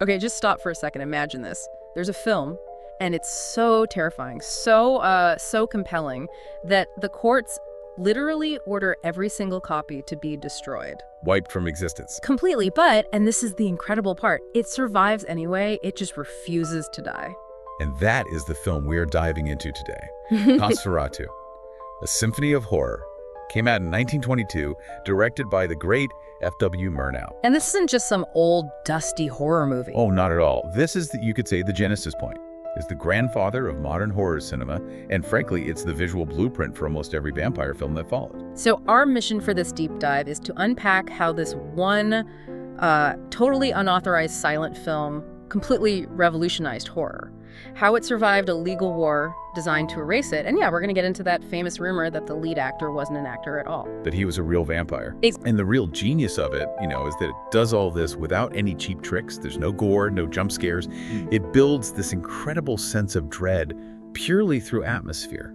Okay, just stop for a second. Imagine this. There's a film, and it's so terrifying, so compelling, that the courts literally order every single copy to be destroyed. Wiped from existence. Completely, but, and this is the incredible part, it survives anyway, it just refuses to die. And that is the film we're diving into today. Nosferatu, a symphony of horror, came out in 1922, directed by the great F.W. Murnau. And this isn't just some old, dusty horror movie. Oh, not at all. This is, you could say, the genesis point. It's the grandfather of modern horror cinema, and frankly, it's the visual blueprint for almost every vampire film that followed. So our mission for this deep dive is to unpack how this one totally unauthorized silent film completely revolutionized horror, how it survived a legal war designed to erase it, and yeah, we're going to get into that famous rumor that the lead actor wasn't an actor at all. That he was a real vampire. And the real genius of it, is that it does all this without any cheap tricks. There's no gore, no jump scares. It builds this incredible sense of dread purely through atmosphere,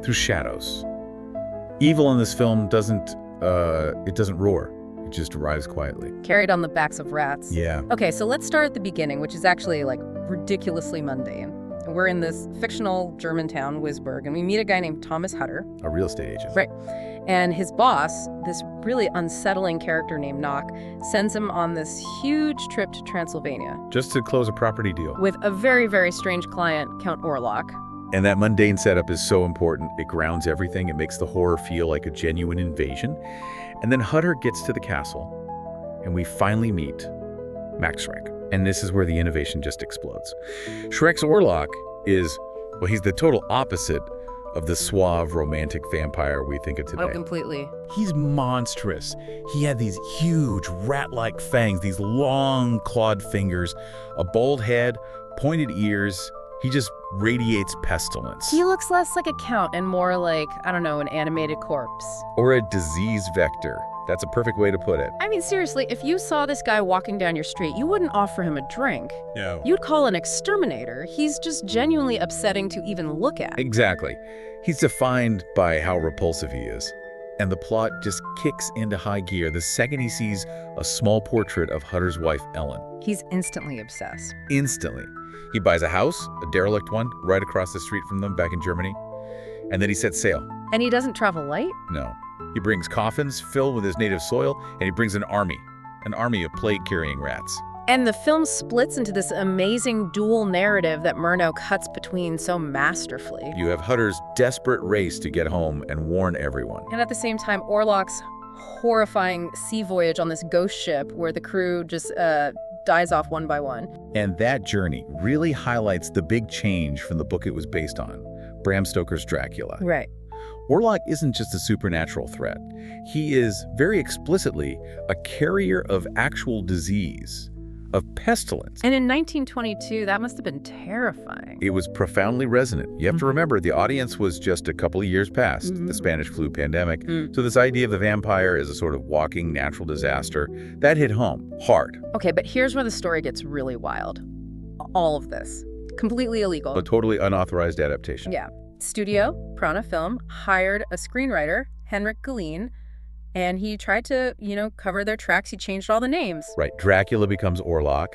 through shadows. Evil in this film doesn't roar. It just arrives quietly. Carried on the backs of rats. Yeah. Okay, so let's start at the beginning, which is actually ridiculously mundane. We're in this fictional German town, Wisburg, and we meet a guy named Thomas Hutter. A real estate agent. Right. And his boss, this really unsettling character named Knock, sends him on this huge trip to Transylvania. Just to close a property deal. With a very, very strange client, Count Orlok. And that mundane setup is so important. It grounds everything. It makes the horror feel like a genuine invasion. And then Hutter gets to the castle, and we finally meet Max Schreck. And this is where the innovation just explodes. Schreck's Orlok is, he's the total opposite of the suave, romantic vampire we think of today. Oh, completely. He's monstrous. He had these huge rat-like fangs, these long clawed fingers, a bald head, pointed ears. He just radiates pestilence. He looks less like a count and more like, I don't know, an animated corpse. Or a disease vector. That's a perfect way to put it. I mean, seriously, if you saw this guy walking down your street, you wouldn't offer him a drink. No. You'd call an exterminator. He's just genuinely upsetting to even look at. Exactly. He's defined by how repulsive he is. And the plot just kicks into high gear the second he sees a small portrait of Hutter's wife, Ellen. He's instantly obsessed. Instantly. He buys a house, a derelict one, right across the street from them back in Germany. And then he sets sail. And he doesn't travel light? No. He brings coffins filled with his native soil, and he brings an army of plague-carrying rats. And the film splits into this amazing dual narrative that Murnau cuts between so masterfully. You have Hutter's desperate race to get home and warn everyone. And at the same time, Orlok's horrifying sea voyage on this ghost ship where the crew just dies off one by one. And that journey really highlights the big change from the book it was based on, Bram Stoker's Dracula. Right. Orlok isn't just a supernatural threat. He is, very explicitly, a carrier of actual disease, of pestilence. And in 1922, that must have been terrifying. It was profoundly resonant. You have to remember, the audience was just a couple of years past the Spanish flu pandemic. So this idea of the vampire as a sort of walking natural disaster, that hit home hard. Okay, but here's where the story gets really wild. All of this. Completely illegal. A totally unauthorized adaptation. Yeah. Studio, Prana Film, hired a screenwriter, Henrik Galeen, and he tried to, cover their tracks. He changed all the names. Right. Dracula becomes Orlok.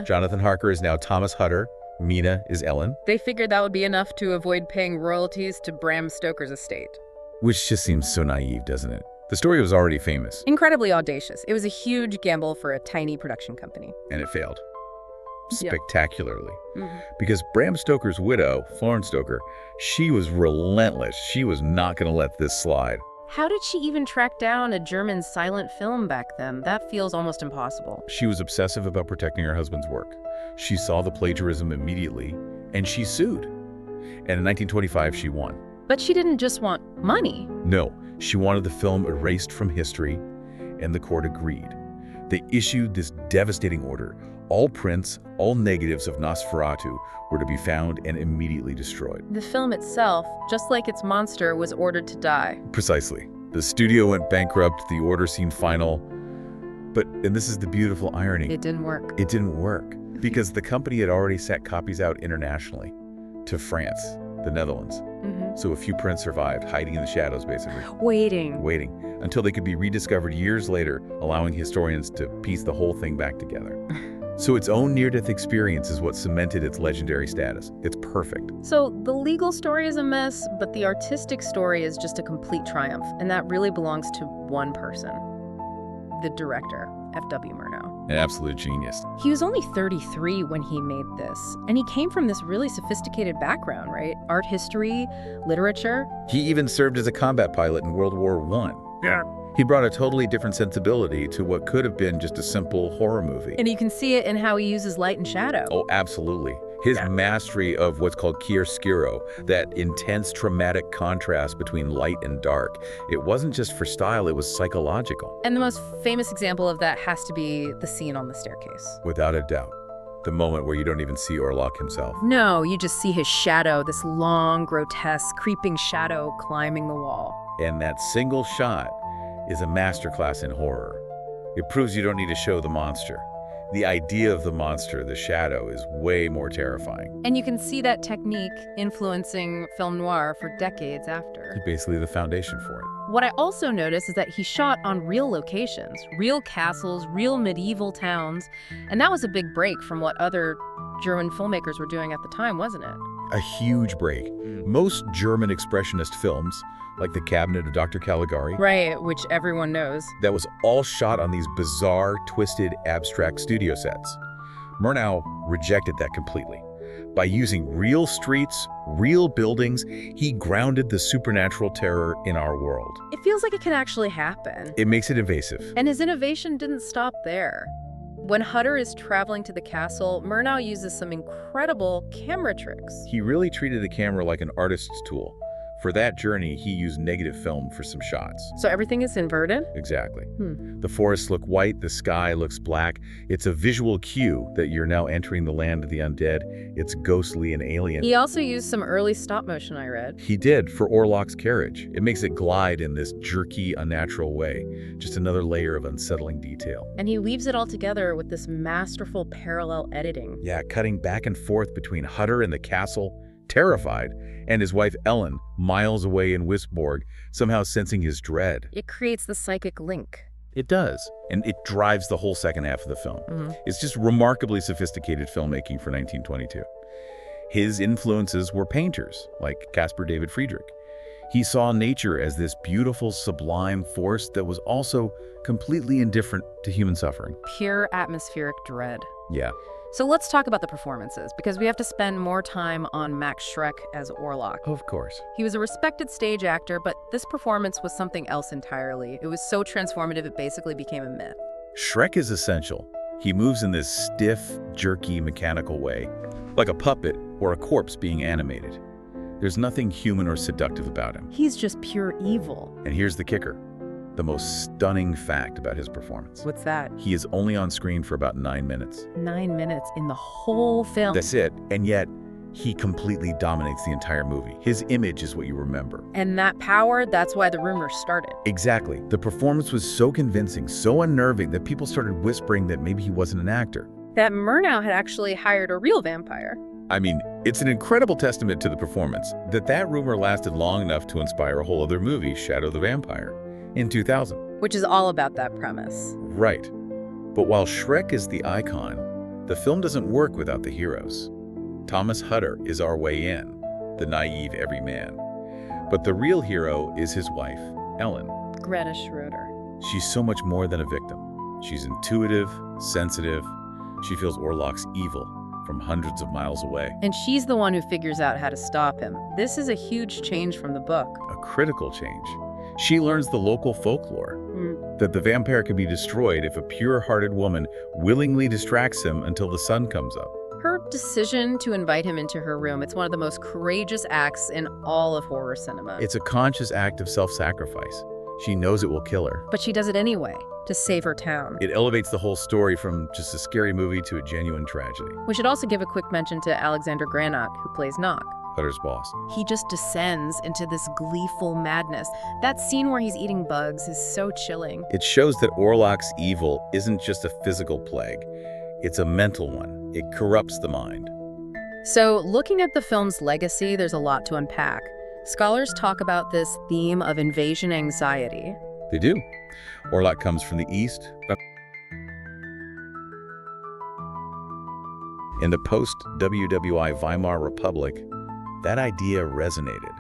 Jonathan Harker is now Thomas Hutter. Mina is Ellen. They figured that would be enough to avoid paying royalties to Bram Stoker's estate. Which just seems so naive, doesn't it? The story was already famous. Incredibly audacious. It was a huge gamble for a tiny production company. And it failed. Spectacularly. Because Bram Stoker's widow, Florence Stoker, she was relentless. She was not going to let this slide. How did she even track down a German silent film back then? That feels almost impossible. She was obsessive about protecting her husband's work. She saw the plagiarism immediately, and she sued. And in 1925, she won. But she didn't just want money. No, she wanted the film erased from history, and the court agreed. They issued this devastating order. All prints, all negatives of Nosferatu were to be found and immediately destroyed. The film itself, just like its monster, was ordered to die. Precisely. The studio went bankrupt, the order seemed final. But, and this is the beautiful irony. It didn't work. It didn't work because the company had already sent copies out internationally to France, the Netherlands. So a few prints survived, hiding in the shadows, basically. Waiting until they could be rediscovered years later, allowing historians to piece the whole thing back together. So its own near-death experience is what cemented its legendary status. It's perfect. So the legal story is a mess, but the artistic story is just a complete triumph, and that really belongs to one person, the director, F.W. Murnau. An absolute genius. He was only 33 when he made this, and he came from this really sophisticated background, right? Art history, literature. He even served as a combat pilot in World War I. Yeah. He brought a totally different sensibility to what could have been just a simple horror movie. And you can see it in how he uses light and shadow. Oh, absolutely. His mastery of what's called chiaroscuro, that intense traumatic contrast between light and dark. It wasn't just for style, it was psychological. And the most famous example of that has to be the scene on the staircase. Without a doubt. The moment where you don't even see Orlok himself. No, you just see his shadow, this long, grotesque, creeping shadow climbing the wall. And that single shot is a masterclass in horror. It proves you don't need to show the monster. The idea of the monster, the shadow, is way more terrifying. And you can see that technique influencing film noir for decades after. It's basically the foundation for it. What I also noticed is that he shot on real locations, real castles, real medieval towns, and that was a big break from what other German filmmakers were doing at the time, wasn't it? A huge break. Most German expressionist films, like The Cabinet of Dr. Caligari, Right, which everyone knows. that was all shot on these bizarre, twisted, abstract studio sets. Murnau rejected that completely. By using real streets, real buildings, he grounded the supernatural terror in our world. It feels like it can actually happen. It makes it invasive. And his innovation didn't stop there. When Hutter is traveling to the castle, Murnau uses some incredible camera tricks. He really treated the camera like an artist's tool. For that journey, he used negative film for some shots. So everything is inverted? Exactly. The forests look white, the sky looks black. It's a visual cue that you're now entering the land of the undead. It's ghostly and alien. He also used some early stop motion, I read. He did for Orlok's carriage. It makes it glide in this jerky, unnatural way. Just another layer of unsettling detail. And he weaves it all together with this masterful parallel editing. Yeah, cutting back and forth between Hutter and the castle, terrified, and his wife Ellen, miles away in Wisborg, somehow sensing his dread. It creates the psychic link. It does, and it drives the whole second half of the film. It's just remarkably sophisticated filmmaking for 1922. His influences were painters, like Caspar David Friedrich. He saw nature as this beautiful, sublime force that was also completely indifferent to human suffering. Pure atmospheric dread. Yeah. So let's talk about the performances, because we have to spend more time on Max Schreck as Orlok. Of course. He was a respected stage actor, but this performance was something else entirely. It was so transformative it basically became a myth. Schreck is essential. He moves in this stiff, jerky, mechanical way, like a puppet or a corpse being animated. There's nothing human or seductive about him. He's just pure evil. And here's the kicker, the most stunning fact about his performance. What's that? He is only on screen for about 9 minutes. 9 minutes in the whole film. That's it, and yet he completely dominates the entire movie. His image is what you remember. And that power, that's why the rumors started. Exactly. The performance was so convincing, so unnerving, that people started whispering that maybe he wasn't an actor. That Murnau had actually hired a real vampire. I mean, it's an incredible testament to the performance that rumor lasted long enough to inspire a whole other movie, Shadow the Vampire, in 2000. Which is all about that premise. Right. But while Schreck is the icon, the film doesn't work without the heroes. Thomas Hutter is our way in, the naive everyman. But the real hero is his wife, Ellen. Greta Schroeder. She's so much more than a victim. She's intuitive, sensitive. She feels Orlok's evil from hundreds of miles away. And she's the one who figures out how to stop him. This is a huge change from the book. A critical change. She learns the local folklore, that the vampire can be destroyed if a pure-hearted woman willingly distracts him until the sun comes up. Her decision to invite him into her room, it's one of the most courageous acts in all of horror cinema. It's a conscious act of self-sacrifice. She knows it will kill her. But she does it anyway, to save her town. It elevates the whole story from just a scary movie to a genuine tragedy. We should also give a quick mention to Alexander Granach, who plays Nock. Hutter's boss. He just descends into this gleeful madness. That scene where he's eating bugs is so chilling. It shows that Orlok's evil isn't just a physical plague. It's a mental one. It corrupts the mind. So, looking at the film's legacy, there's a lot to unpack. Scholars talk about this theme of invasion anxiety. They do. Orlok comes from the east. In the post-WWI Weimar Republic, that idea resonated.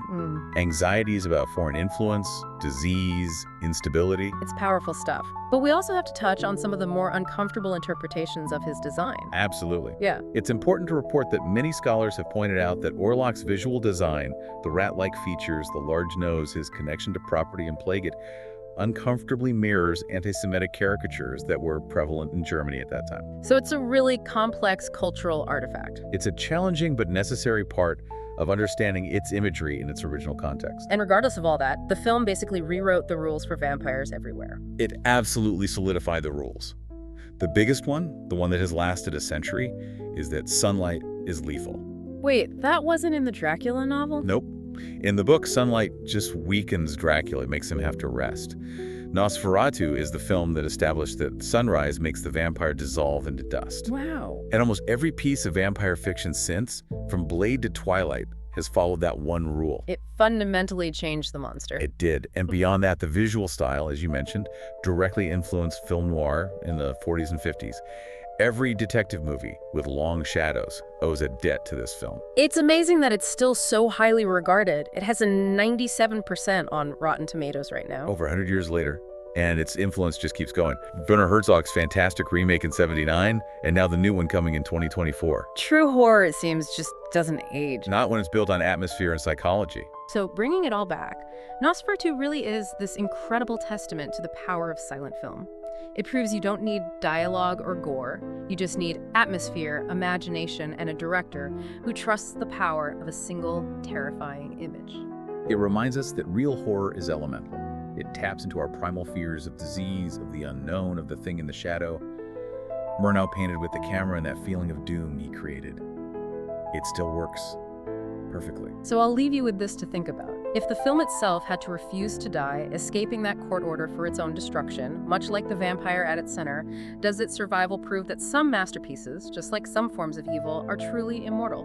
Anxieties about foreign influence, disease, instability. It's powerful stuff. But we also have to touch on some of the more uncomfortable interpretations of his design. Absolutely. Yeah. It's important to report that many scholars have pointed out that Orlok's visual design, the rat-like features, the large nose, his connection to property and plague it, uncomfortably mirrors anti-Semitic caricatures that were prevalent in Germany at that time. So it's a really complex cultural artifact. It's a challenging but necessary part of understanding its imagery in its original context. And regardless of all that, the film basically rewrote the rules for vampires everywhere. It absolutely solidified the rules. The biggest one, the one that has lasted a century, is that sunlight is lethal. Wait, that wasn't in the Dracula novel? Nope. In the book, sunlight just weakens Dracula, it makes him have to rest. Nosferatu is the film that established that sunrise makes the vampire dissolve into dust. Wow. And almost every piece of vampire fiction since, from Blade to Twilight, has followed that one rule. It fundamentally changed the monster. It did. And beyond that, the visual style, as you mentioned, directly influenced film noir in the 40s and 50s. Every detective movie with long shadows owes a debt to this film. It's amazing that it's still so highly regarded. It has a 97% on Rotten Tomatoes right now. Over 100 years later, and its influence just keeps going. Werner Herzog's fantastic remake in '79, and now the new one coming in 2024. True horror, it seems, just doesn't age. Not when it's built on atmosphere and psychology. So bringing it all back, Nosferatu really is this incredible testament to the power of silent film. It proves you don't need dialogue or gore. You just need atmosphere, imagination, and a director who trusts the power of a single terrifying image. It reminds us that real horror is elemental. It taps into our primal fears of disease, of the unknown, of the thing in the shadow. Murnau painted with the camera and that feeling of doom he created. It still works perfectly. So I'll leave you with this to think about. If the film itself had to refuse to die, escaping that court order for its own destruction, much like the vampire at its center, does its survival prove that some masterpieces, just like some forms of evil, are truly immortal?